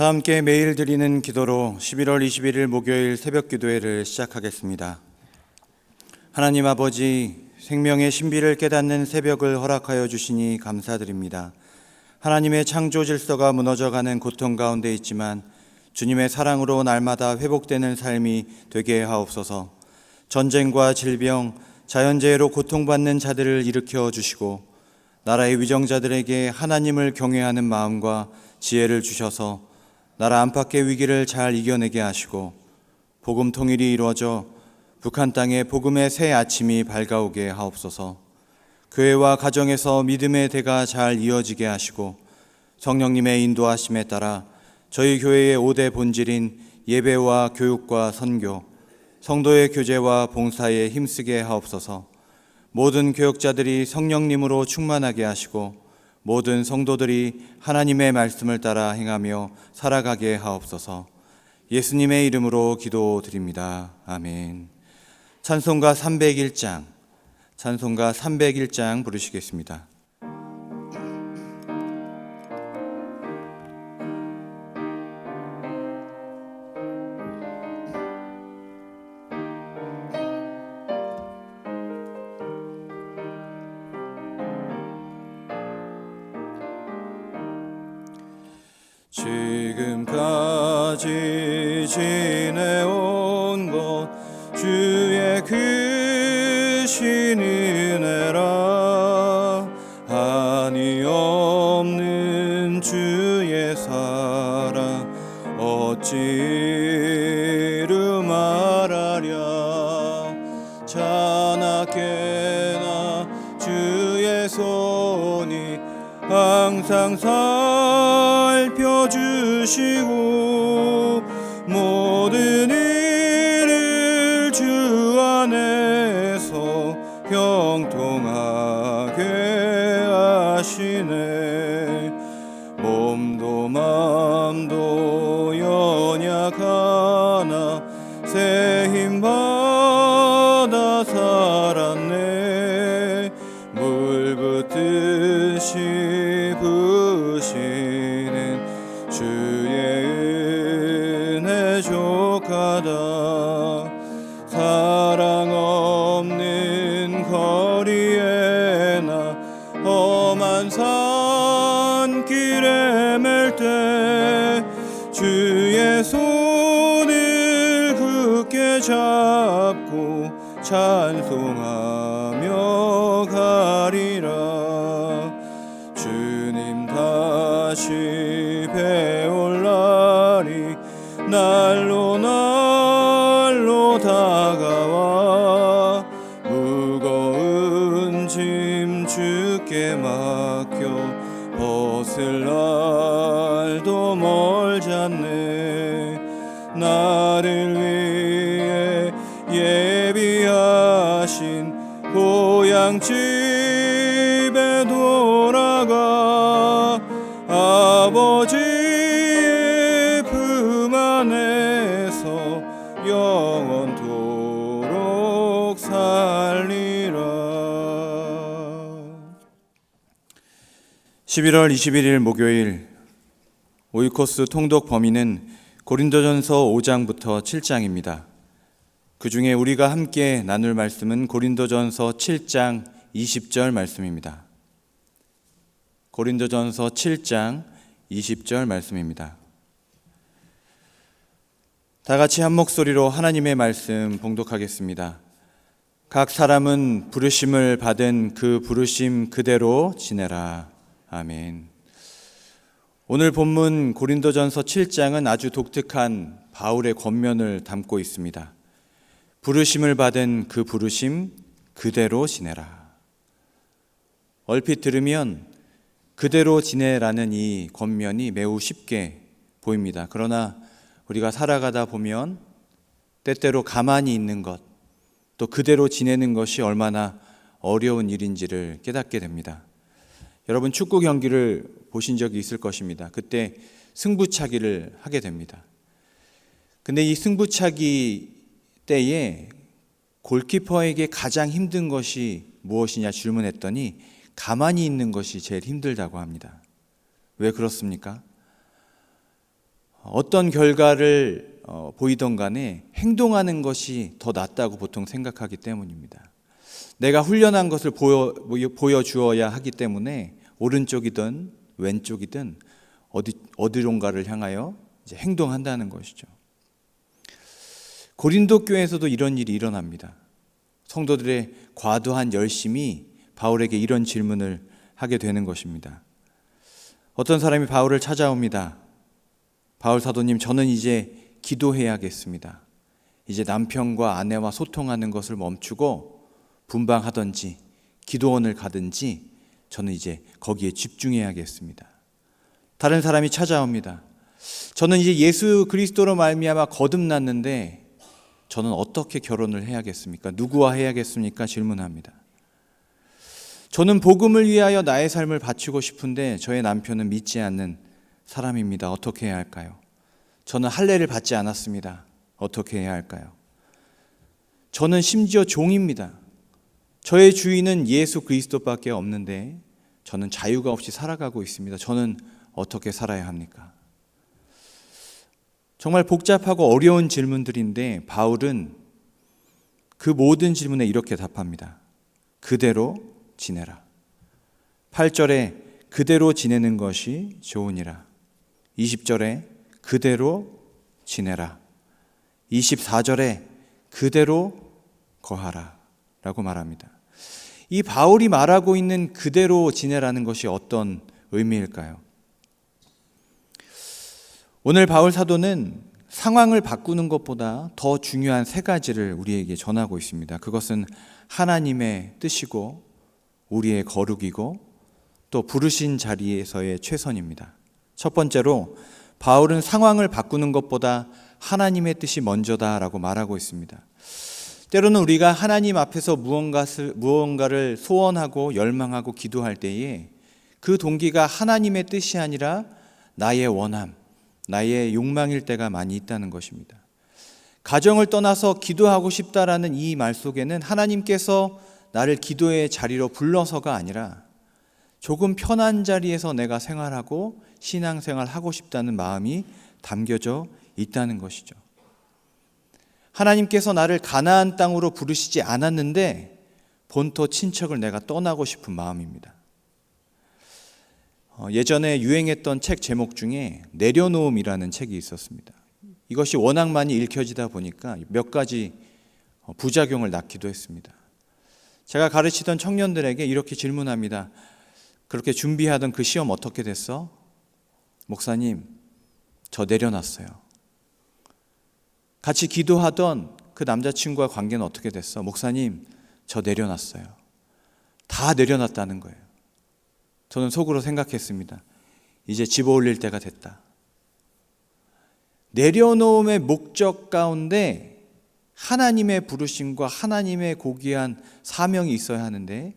다 함께 매일 드리는 기도로 11월 21일 목요일 새벽 기도회를 시작하겠습니다. 하나님 아버지, 생명의 신비를 깨닫는 새벽을 허락하여 주시니 감사드립니다. 하나님의 창조 질서가 무너져가는 고통 가운데 있지만 주님의 사랑으로 날마다 회복되는 삶이 되게 하옵소서. 전쟁과 질병, 자연재해로 고통받는 자들을 일으켜 주시고 나라의 위정자들에게 하나님을 경외하는 마음과 지혜를 주셔서 나라 안팎의 위기를 잘 이겨내게 하시고 복음 통일이 이루어져 북한 땅에 복음의 새 아침이 밝아오게 하옵소서. 교회와 가정에서 믿음의 대가 잘 이어지게 하시고 성령님의 인도하심에 따라 저희 교회의 5대 본질인 예배와 교육과 선교, 성도의 교제와 봉사에 힘쓰게 하옵소서. 모든 교역자들이 성령님으로 충만하게 하시고 모든 성도들이 하나님의 말씀을 따라 행하며 살아가게 하옵소서. 예수님의 이름으로 기도드립니다. 아멘. 찬송가 301장 부르시겠습니다. 지금까지 지내온 것 주의 크신 은혜라. 한이 없는 주의 사랑 어찌 이루 말하랴. 자나깨나 주의 손이 항상 살펴주시고 모든 일을 주 안에서 형통하게 하시네. 몸도 맘도 연약하나 새 힘 받아 살았네. 물 붓듯이 부으시는 주의 은혜 족하다. 사랑 없는 거리에나 험한 산길에 맬 때 주의 손을 굳게 잡고 찬송하며 가리라. 주님 다시 배올 날이 날로 다가와 무거운 짐 주께 맡겨 벗을 날도 멀잖네. 나를 위해 예비하신 고향집에 돌아가 아버지의 품 안에서 영원토록 살리라. 11월 21일 목요일 오이코스 통독 범위는 고린도전서 5장부터 7장입니다. 그 중에 우리가 함께 나눌 말씀은 고린도전서 7장 20절 말씀입니다. 고린도전서 7장 20절 말씀입니다. 다 같이 한 목소리로 하나님의 말씀 봉독하겠습니다. 각 사람은 부르심을 받은 그 부르심 그대로 지내라. 아멘. 오늘 본문 고린도전서 7장은 아주 독특한 바울의 권면을 담고 있습니다. 부르심을 받은 그 부르심 그대로 지내라. 얼핏 들으면 그대로 지내라는 이 권면이 매우 쉽게 보입니다. 그러나 우리가 살아가다 보면 때때로 가만히 있는 것, 또 그대로 지내는 것이 얼마나 어려운 일인지를 깨닫게 됩니다. 여러분 축구 경기를 보신 적이 있을 것입니다. 그때 승부차기를 하게 됩니다. 근데 이 승부차기 때에 골키퍼에게 가장 힘든 것이 무엇이냐 질문했더니 가만히 있는 것이 제일 힘들다고 합니다. 왜 그렇습니까? 어떤 결과를 보이던 간에 행동하는 것이 더 낫다고 보통 생각하기 때문입니다. 내가 훈련한 것을 보여주어야 하기 때문에 오른쪽이든 왼쪽이든 어디론가를 향하여 이제 행동한다는 것이죠. 고린도 교회에서도 이런 일이 일어납니다. 성도들의 과도한 열심이 바울에게 이런 질문을 하게 되는 것입니다. 어떤 사람이 바울을 찾아옵니다. 바울 사도님, 저는 이제 기도해야겠습니다. 이제 남편과 아내와 소통하는 것을 멈추고 분방하든지 기도원을 가든지 저는 이제 거기에 집중해야겠습니다. 다른 사람이 찾아옵니다. 저는 이제 예수 그리스도로 말미암아 거듭났는데 저는 어떻게 결혼을 해야겠습니까? 누구와 해야겠습니까? 질문합니다. 저는 복음을 위하여 나의 삶을 바치고 싶은데 저의 남편은 믿지 않는 사람입니다. 어떻게 해야 할까요? 저는 할례를 받지 않았습니다. 어떻게 해야 할까요? 저는 심지어 종입니다. 저의 주인은 예수 그리스도밖에 없는데 저는 자유가 없이 살아가고 있습니다. 저는 어떻게 살아야 합니까? 정말 복잡하고 어려운 질문들인데 바울은 그 모든 질문에 이렇게 답합니다. 그대로 지내라. 8절에 그대로 지내는 것이 좋으니라. 20절에 그대로 지내라. 24절에 그대로 거하라 라고 말합니다. 이 바울이 말하고 있는 그대로 지내라는 것이 어떤 의미일까요? 오늘 바울 사도는 상황을 바꾸는 것보다 더 중요한 세 가지를 우리에게 전하고 있습니다. 그것은 하나님의 뜻이고 우리의 거룩이고 또 부르신 자리에서의 최선입니다. 첫 번째로 바울은 상황을 바꾸는 것보다 하나님의 뜻이 먼저다라고 말하고 있습니다. 때로는 우리가 하나님 앞에서 무언가를 소원하고 열망하고 기도할 때에 그 동기가 하나님의 뜻이 아니라 나의 원함, 나의 욕망일 때가 많이 있다는 것입니다. 가정을 떠나서 기도하고 싶다라는 이 말 속에는 하나님께서 나를 기도의 자리로 불러서가 아니라 조금 편한 자리에서 내가 생활하고 신앙생활 하고 싶다는 마음이 담겨져 있다는 것이죠. 하나님께서 나를 가나안 땅으로 부르시지 않았는데 본토 친척을 내가 떠나고 싶은 마음입니다. 예전에 유행했던 책 제목 중에 내려놓음이라는 책이 있었습니다. 이것이 워낙 많이 읽혀지다 보니까 몇 가지 부작용을 낳기도 했습니다. 제가 가르치던 청년들에게 이렇게 질문합니다. 그렇게 준비하던 그 시험 어떻게 됐어? 목사님, 저 내려놨어요. 같이 기도하던 그 남자친구와 관계는 어떻게 됐어? 목사님, 저 내려놨어요. 다 내려놨다는 거예요. 저는 속으로 생각했습니다. 이제 집어 올릴 때가 됐다. 내려놓음의 목적 가운데 하나님의 부르심과 하나님의 고귀한 사명이 있어야 하는데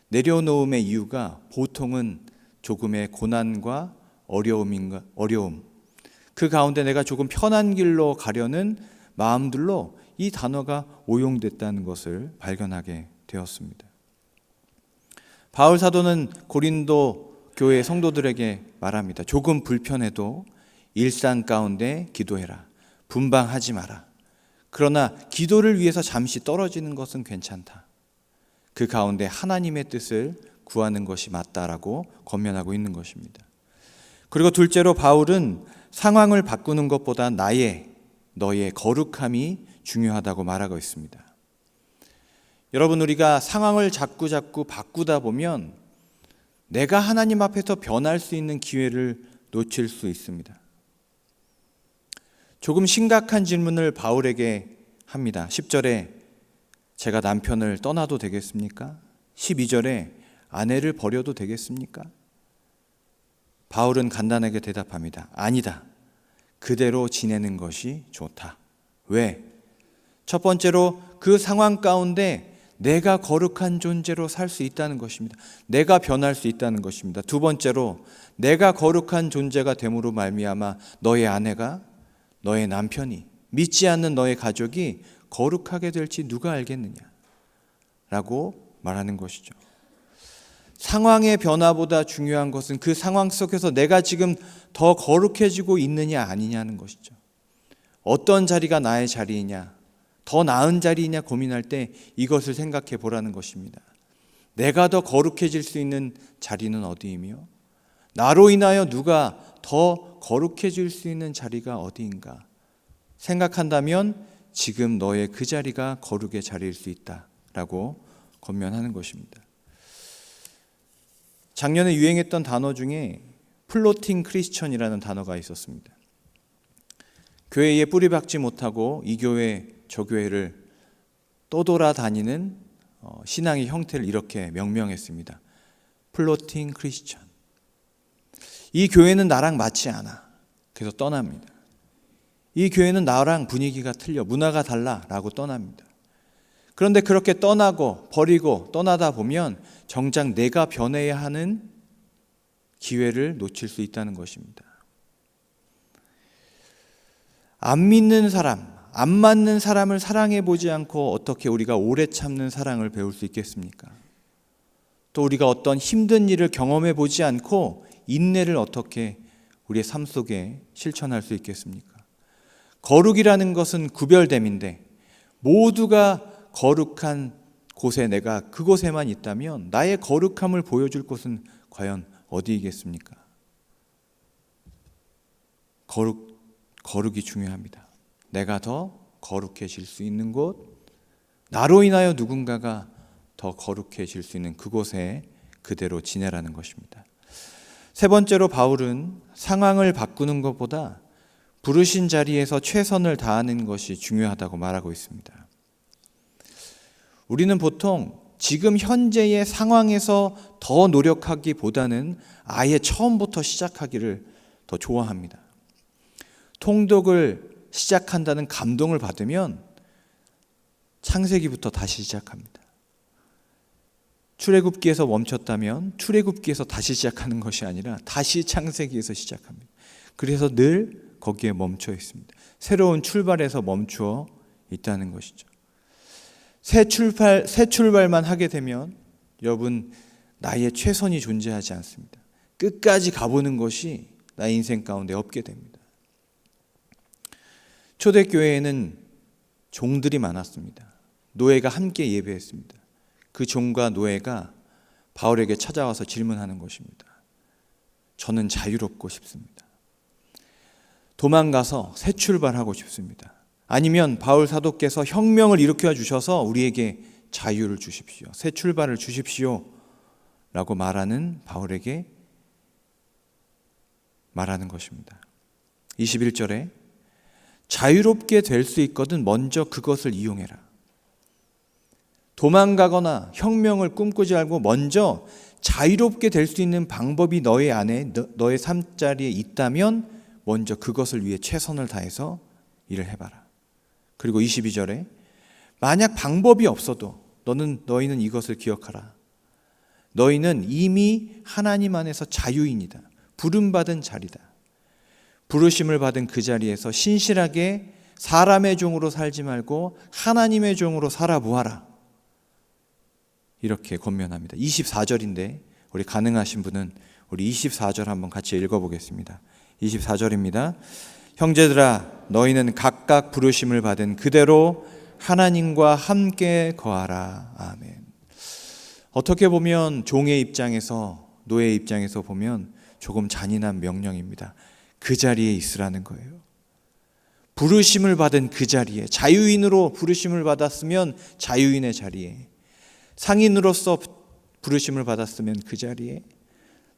내려놓음의 이유가 보통은 조금의 고난과 어려움, 그 가운데 내가 조금 편한 길로 가려는 마음들로 이 단어가 오용됐다는 것을 발견하게 되었습니다. 바울 사도는 고린도 교회 성도들에게 말합니다. 조금 불편해도 일상 가운데 기도해라. 분방하지 마라. 그러나 기도를 위해서 잠시 떨어지는 것은 괜찮다. 그 가운데 하나님의 뜻을 구하는 것이 맞다라고 권면하고 있는 것입니다. 그리고 둘째로 바울은 상황을 바꾸는 것보다 너의 거룩함이 중요하다고 말하고 있습니다. 여러분, 우리가 상황을 자꾸 바꾸다 보면 내가 하나님 앞에서 변할 수 있는 기회를 놓칠 수 있습니다. 조금 심각한 질문을 바울에게 합니다. 10절에 제가 남편을 떠나도 되겠습니까? 12절에 아내를 버려도 되겠습니까? 바울은 간단하게 대답합니다. 아니다. 그대로 지내는 것이 좋다. 왜? 첫 번째로 그 상황 가운데 내가 거룩한 존재로 살 수 있다는 것입니다. 내가 변할 수 있다는 것입니다. 두 번째로 내가 거룩한 존재가 됨으로 말미암아 너의 아내가, 너의 남편이, 믿지 않는 너의 가족이 거룩하게 될지 누가 알겠느냐 라고 말하는 것이죠. 상황의 변화보다 중요한 것은 그 상황 속에서 내가 지금 더 거룩해지고 있느냐 아니냐는 것이죠. 어떤 자리가 나의 자리이냐, 더 나은 자리이냐 고민할 때 이것을 생각해 보라는 것입니다. 내가 더 거룩해질 수 있는 자리는 어디이며 나로 인하여 누가 더 거룩해질 수 있는 자리가 어디인가 생각한다면 지금 너의 그 자리가 거룩의 자리일 수 있다라고 권면하는 것입니다. 작년에 유행했던 단어 중에 플로팅 크리스천이라는 단어가 있었습니다. 교회에 뿌리박지 못하고 이 교회 저 교회를 떠돌아다니는 신앙의 형태를 이렇게 명명했습니다. 플로팅 크리스천. 이 교회는 나랑 맞지 않아. 그래서 떠납니다. 이 교회는 나랑 분위기가 틀려, 문화가 달라라고 떠납니다. 그런데 그렇게 떠나고 버리고 떠나다 보면 정작 내가 변해야 하는 기회를 놓칠 수 있다는 것입니다. 안 믿는 사람, 안 맞는 사람을 사랑해 보지 않고 어떻게 우리가 오래 참는 사랑을 배울 수 있겠습니까? 또 우리가 어떤 힘든 일을 경험해 보지 않고 인내를 어떻게 우리의 삶 속에 실천할 수 있겠습니까? 거룩이라는 것은 구별됨인데 모두가 거룩한 곳에 내가 그곳에만 있다면 나의 거룩함을 보여줄 곳은 과연 어디이겠습니까? 거룩이 중요합니다. 내가 더 거룩해질 수 있는 곳, 나로 인하여 누군가가 더 거룩해질 수 있는 그곳에 그대로 지내라는 것입니다. 세 번째로 바울은 상황을 바꾸는 것보다 부르신 자리에서 최선을 다하는 것이 중요하다고 말하고 있습니다. 우리는 보통 지금 현재의 상황에서 더 노력하기보다는 아예 처음부터 시작하기를 더 좋아합니다. 통독을 시작한다는 감동을 받으면 창세기부터 다시 시작합니다. 출애굽기에서 멈췄다면 출애굽기에서 다시 시작하는 것이 아니라 다시 창세기에서 시작합니다. 그래서 늘 거기에 멈춰 있습니다. 새로운 출발에서 멈추어 있다는 것이죠. 새 출발만 하게 되면 여러분 나의 최선이 존재하지 않습니다. 끝까지 가보는 것이 나의 인생 가운데 없게 됩니다. 초대교회에는 종들이 많았습니다. 노예가 함께 예배했습니다. 그 종과 노예가 바울에게 찾아와서 질문하는 것입니다. 저는 자유롭고 싶습니다. 도망가서 새 출발하고 싶습니다. 아니면 바울 사도께서 혁명을 일으켜 주셔서 우리에게 자유를 주십시오. 새 출발을 주십시오. 라고 말하는 바울에게 말하는 것입니다. 21절에 자유롭게 될 수 있거든 먼저 그것을 이용해라. 도망가거나 혁명을 꿈꾸지 말고 먼저 자유롭게 될 수 있는 방법이 너의 안에, 너의 삶자리에 있다면 먼저 그것을 위해 최선을 다해서 일을 해봐라. 그리고 22절에 만약 방법이 없어도 너희는 이것을 기억하라. 너희는 이미 하나님 안에서 자유인이다. 부름받은 자리다. 부르심을 받은 그 자리에서 신실하게 사람의 종으로 살지 말고 하나님의 종으로 살아보아라. 이렇게 권면합니다. 24절인데 우리 가능하신 분은 우리 24절 한번 같이 읽어보겠습니다. 24절입니다. 형제들아 너희는 각각 부르심을 받은 그대로 하나님과 함께 거하라. 아멘. 어떻게 보면 종의 입장에서 노예의 입장에서 보면 조금 잔인한 명령입니다. 그 자리에 있으라는 거예요. 부르심을 받은 그 자리에 자유인으로 부르심을 받았으면 자유인의 자리에 상인으로서 부르심을 받았으면 그 자리에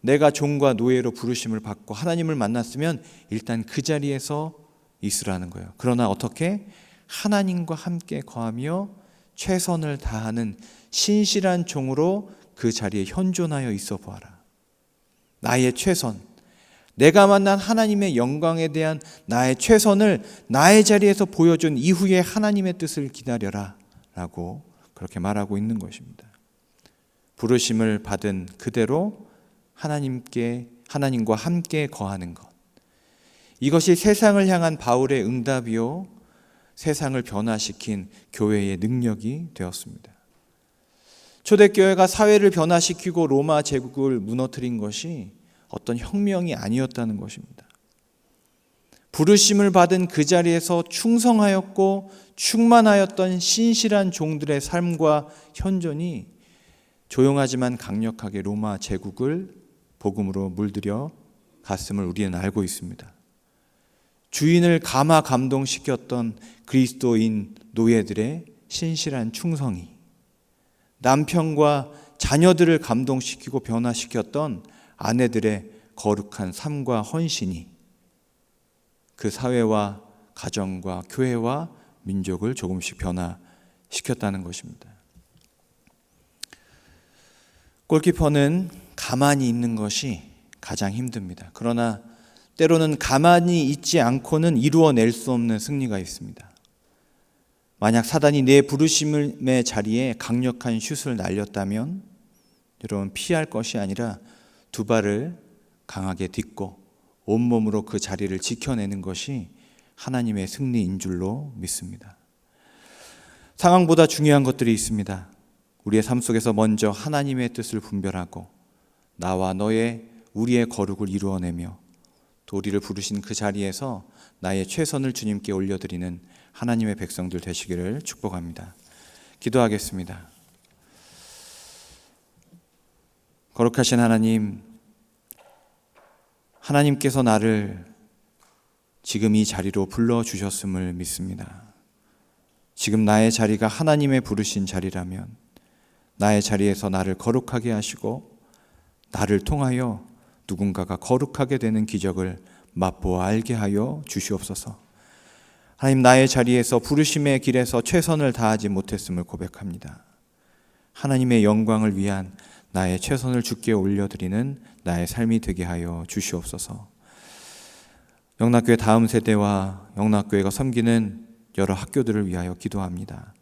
내가 종과 노예로 부르심을 받고 하나님을 만났으면 일단 그 자리에서 있으라는 거예요. 그러나 어떻게? 하나님과 함께 거하며 최선을 다하는 신실한 종으로 그 자리에 현존하여 있어 보아라. 나의 최선, 내가 만난 하나님의 영광에 대한 나의 최선을 나의 자리에서 보여준 이후에 하나님의 뜻을 기다려라 라고 그렇게 말하고 있는 것입니다. 부르심을 받은 그대로 하나님과 함께 거하는 것. 이것이 세상을 향한 바울의 응답이요 세상을 변화시킨 교회의 능력이 되었습니다. 초대교회가 사회를 변화시키고 로마 제국을 무너뜨린 것이 어떤 혁명이 아니었다는 것입니다. 부르심을 받은 그 자리에서 충성하였고 충만하였던 신실한 종들의 삶과 현존이 조용하지만 강력하게 로마 제국을 복음으로 물들여 갔음을 우리는 알고 있습니다. 주인을 감화 감동시켰던 그리스도인 노예들의 신실한 충성이, 남편과 자녀들을 감동시키고 변화시켰던 아내들의 거룩한 삶과 헌신이 그 사회와 가정과 교회와 민족을 조금씩 변화시켰다는 것입니다. 골키퍼는 가만히 있는 것이 가장 힘듭니다. 그러나 때로는 가만히 있지 않고는 이루어낼 수 없는 승리가 있습니다. 만약 사단이 내 부르심의 자리에 강력한 슛을 날렸다면 여러분, 피할 것이 아니라 두 발을 강하게 딛고 온몸으로 그 자리를 지켜내는 것이 하나님의 승리인 줄로 믿습니다. 상황보다 중요한 것들이 있습니다. 우리의 삶 속에서 먼저 하나님의 뜻을 분별하고 나와 너의 우리의 거룩을 이루어내며 또 우리를 부르신 그 자리에서 나의 최선을 주님께 올려드리는 하나님의 백성들 되시기를 축복합니다. 기도하겠습니다. 거룩하신 하나님, 하나님께서 나를 지금 이 자리로 불러주셨음을 믿습니다. 지금 나의 자리가 하나님의 부르신 자리라면 나의 자리에서 나를 거룩하게 하시고 나를 통하여 누군가가 거룩하게 되는 기적을 맛보아 알게 하여 주시옵소서. 하나님, 나의 자리에서 부르심의 길에서 최선을 다하지 못했음을 고백합니다. 하나님의 영광을 위한 나의 최선을 주께 올려드리는 나의 삶이 되게 하여 주시옵소서. 영락교회 다음 세대와 영락교회가 섬기는 여러 학교들을 위하여 기도합니다.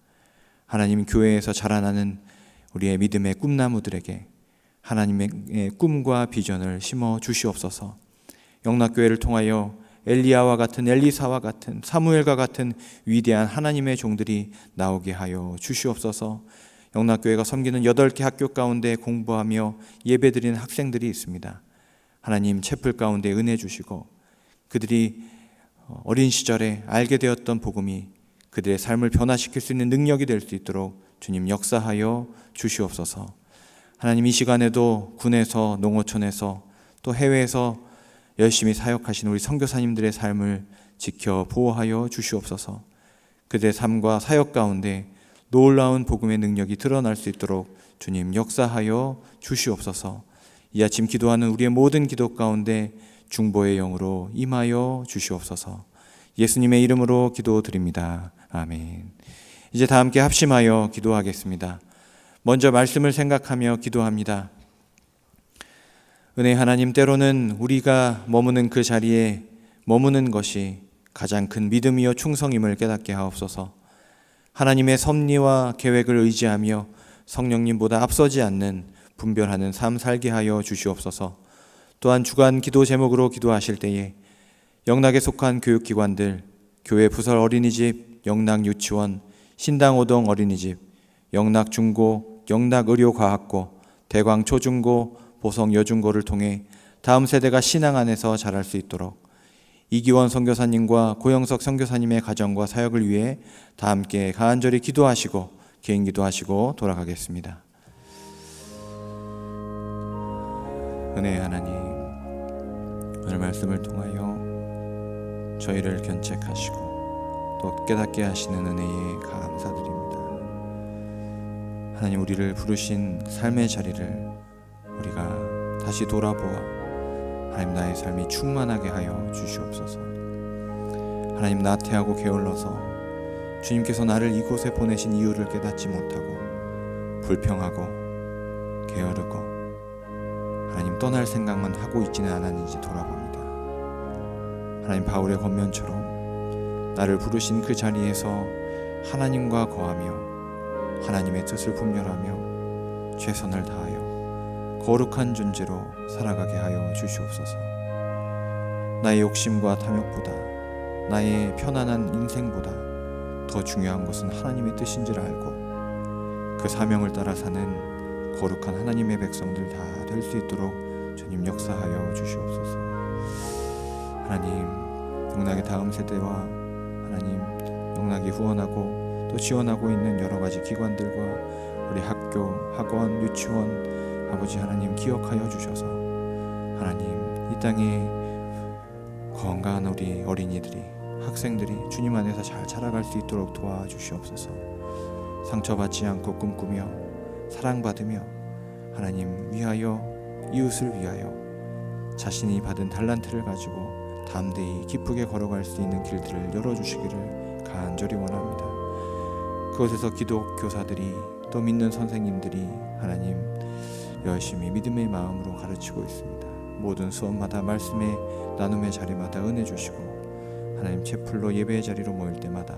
하나님, 교회에서 자라나는 우리의 믿음의 꿈나무들에게 하나님의 꿈과 비전을 심어 주시옵소서. 영락교회를 통하여 엘리야와 같은, 엘리사와 같은, 사무엘과 같은 위대한 하나님의 종들이 나오게 하여 주시옵소서. 영락교회가 섬기는 8개 학교 가운데 공부하며 예배드리는 학생들이 있습니다. 하나님, 채플 가운데 은혜 주시고 그들이 어린 시절에 알게 되었던 복음이 그들의 삶을 변화시킬 수 있는 능력이 될 수 있도록 주님 역사하여 주시옵소서. 하나님, 이 시간에도 군에서, 농어촌에서 또 해외에서 열심히 사역하시는 우리 선교사님들의 삶을 지켜 보호하여 주시옵소서. 그들의 삶과 사역 가운데 놀라운 복음의 능력이 드러날 수 있도록 주님 역사하여 주시옵소서. 이 아침 기도하는 우리의 모든 기도 가운데 중보의 영으로 임하여 주시옵소서. 예수님의 이름으로 기도드립니다. 아멘. 이제 다 함께 합심하여 기도하겠습니다. 먼저 말씀을 생각하며 기도합니다. 은혜 하나님, 때로는 우리가 머무는 그 자리에 머무는 것이 가장 큰 믿음이요 충성임을 깨닫게 하옵소서. 하나님의 섭리와 계획을 의지하며 성령님보다 앞서지 않는 분별하는 삶 살게 하여 주시옵소서. 또한 주간 기도 제목으로 기도하실 때에 영락에 속한 교육기관들, 교회 부설 어린이집, 영락 유치원, 신당 오동 어린이집, 영락 중고, 영락 의료과학고, 대광 초중고, 보성 여중고를 통해 다음 세대가 신앙 안에서 자랄 수 있도록 이기원 선교사님과 고영석 선교사님의 가정과 사역을 위해 다 함께 간절히 기도하시고 개인 기도하시고 돌아가겠습니다. 은혜의 하나님, 오늘 말씀을 통하여 저희를 견책하시고 또 깨닫게 하시는 은혜에 감사드립니다. 하나님, 우리를 부르신 삶의 자리를 우리가 다시 돌아보아 하나님, 나의 삶이 충만하게 하여 주시옵소서. 하나님, 나태하고 게을러서 주님께서 나를 이곳에 보내신 이유를 깨닫지 못하고 불평하고 게으르고 하나님, 떠날 생각만 하고 있지는 않았는지 돌아봅니다. 하나님, 바울의 권면처럼 나를 부르신 그 자리에서 하나님과 거하며 하나님의 뜻을 분별하며 최선을 다하여 거룩한 존재로 살아가게 하여 주시옵소서. 나의 욕심과 탐욕보다, 나의 편안한 인생보다 더 중요한 것은 하나님의 뜻인 줄 알고 그 사명을 따라 사는 거룩한 하나님의 백성들 다 될 수 있도록 주님 역사하여 주시옵소서. 하나님, 영락의 다음 세대와 하나님 영락이 후원하고 또 지원하고 있는 여러 가지 기관들과 우리 학교, 학원, 유치원 아버지 하나님 기억하여 주셔서 하나님 이 땅에 건강한 우리 어린이들이 학생들이 주님 안에서 잘 자라갈 수 있도록 도와주시옵소서. 상처받지 않고 꿈꾸며 사랑받으며 하나님 위하여 이웃을 위하여 자신이 받은 달란트를 가지고 담대히 기쁘게 걸어갈 수 있는 길들을 열어주시기를 간절히 원합니다. 그곳에서 기독 교사들이 또 믿는 선생님들이 하나님 열심히 믿음의 마음으로 가르치고 있습니다. 모든 수업마다 말씀의 나눔의 자리마다 은혜 주시고 하나님 채플로 예배의 자리로 모일 때마다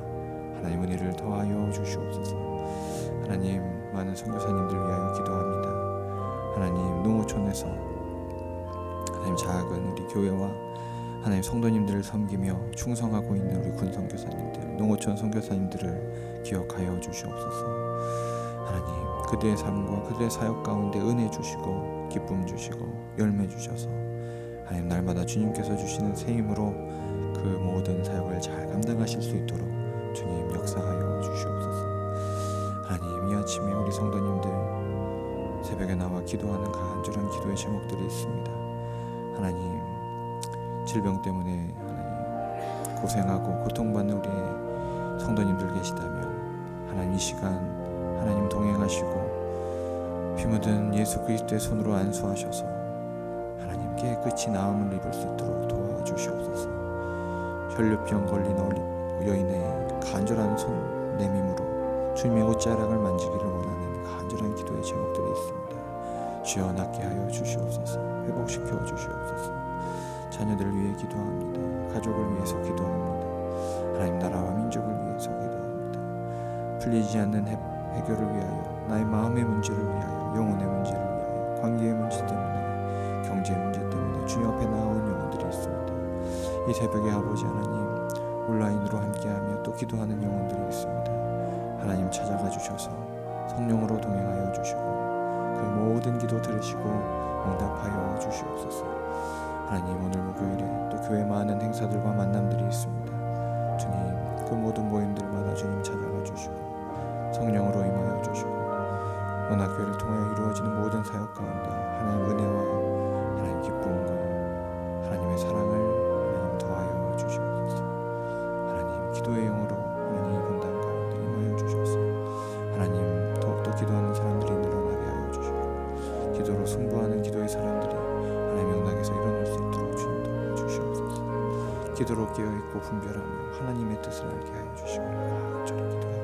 하나님 은혜를 더하여 주시옵소서. 하나님 많은 선교사님들 위하여 기도합니다. 하나님 농어촌에서 하나님 작은 우리 교회와 하나님 성도님들을 섬기며 충성하고 있는 우리 군 선교사님들, 농어촌 선교사님들을 기억하여 주시옵소서. 하나님 그들의 삶과 그들의 사역 가운데 은혜 주시고 기쁨 주시고 열매 주셔서 하나님 날마다 주님께서 주시는 새 힘으로 그 모든 사역을 잘 감당하실 수 있도록 주님 역사하여 주시옵소서. 하나님 이 아침에 우리 성도님들 새벽에 나와 기도하는 간절한 기도의 제목들이 있습니다. 하나님 질병 때문에 하나님 고생하고 고통받는 우리의 성도님들 계시다면 하나님 이 시간 하나님 동행하시고 피 묻은 예수 그리스도의 손으로 안수하셔서 하나님 깨끗이 나음을 입을 수 있도록 도와주시옵소서. 혈류병 걸린 여인의 간절한 손 내밈으로 주님의 옷자락을 만지기를 원하는 간절한 기도의 제목들이 있습니다. 주여 낫게 하여 주시옵소서. 회복시켜 주시옵소서. 자녀들을 위해 기도합니다. 가족을 위해서 기도합니다. 하나님 나라와 민족을 위해서 기도합니다. 풀리지 않는 해결을 위하여, 나의 마음의 문제를 위하여, 영혼의 문제를 위하여, 관계의 문제 때문에, 경제 문제 때문에 주님 앞에 나온 영혼들이 있습니다. 이 새벽에 아버지 하나님 온라인으로 함께하며 또 기도하는 영혼들이 있습니다. 하나님 찾아가 주셔서 성령으로 동행하여 주시고 그 모든 기도 들으시고 응답하여 주시옵소서. 하나님 오늘 목요일에 또 교회 많은 행사들과 만남들이 있습니다. 주님 그 모든 모임들마다 주님 찾아가 주시고 성령으로 임하여 주시고 원학교회를 통하여 이루어지는 모든 사역 가운데 하나님 은혜와 하나님 기쁨과 하나님의 사랑을 하나님 더하여 주시옵소서. 하나님 기도의 영으로 하나님 이 분당 가운데 임하여 주셔서 하나님 더욱더 기도하는 사람들이 늘어나게 하여 주시고 기도로 승부하는 기도의 사람들이 하나님 영락에서 일어날 수 있도록 주님 도와주시옵소서. 기도로 깨어있고 분별하며 하나님의 뜻을 알게 하여 주시고 간절히 기도합니다.